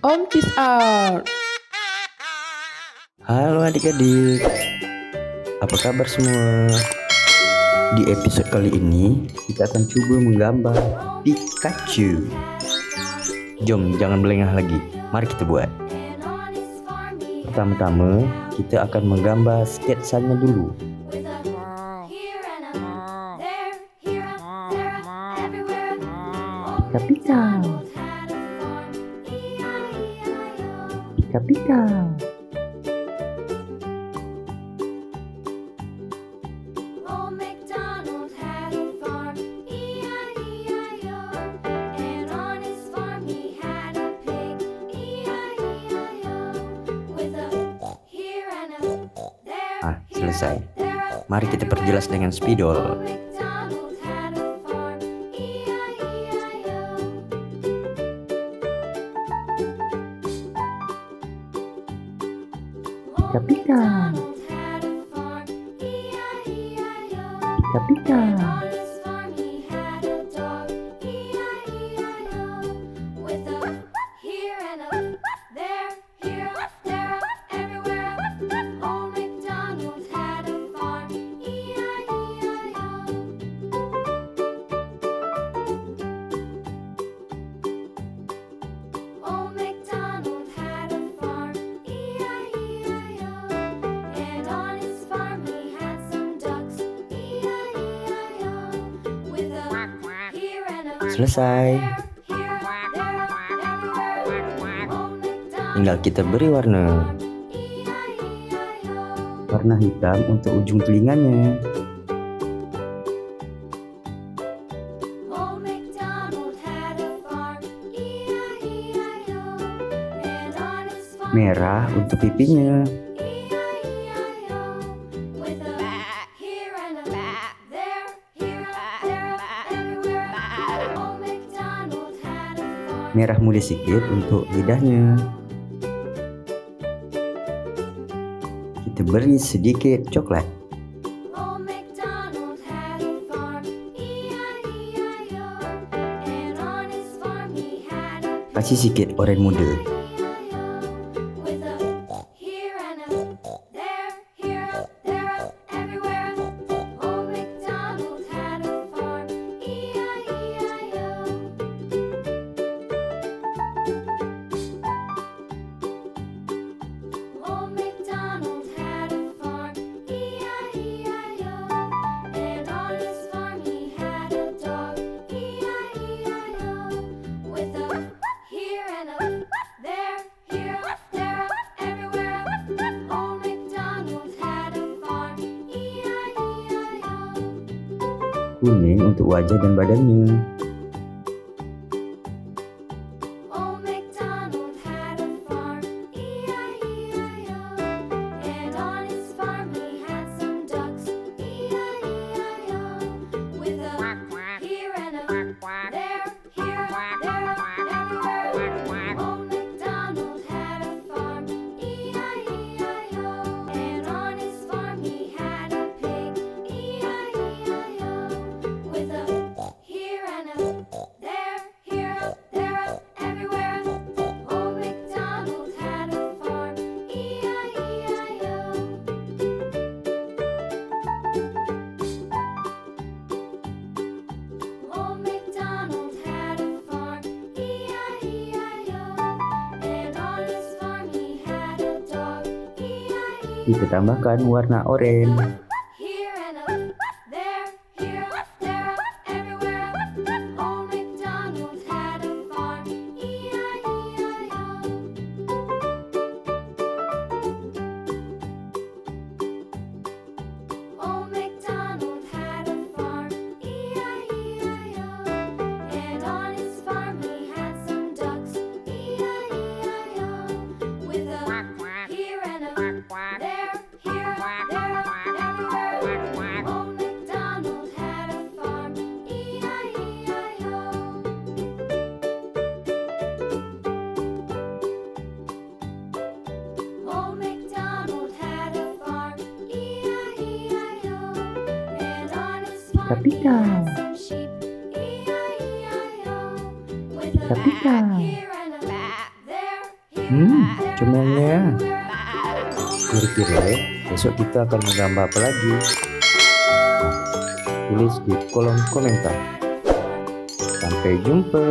On this art. Halo adik-adik, apa kabar semua? Di episode kali ini kita akan coba menggambar Pikachu. Jom, jangan melengah lagi, mari kita buat. Pertama-tama kita akan menggambar sketsanya dulu. Pika-pika, pika-pika. Selesai. Mari kita perjelas dengan spidol. Pika-pika, pika-pika. Selesai. Tinggal kita beri warna. Warna hitam untuk ujung telinganya. Merah untuk pipinya. Merah muda sedikit untuk lidahnya. Kita beri sedikit coklat. Kasih sedikit oranye muda. Kuning untuk wajah dan badannya. Kita tambahkan warna oranye. Pika-pika, pika-pika. Comelnya. Kira-kira besok kita akan menggambar apa lagi? Tulis di kolom komentar. Sampai jumpa.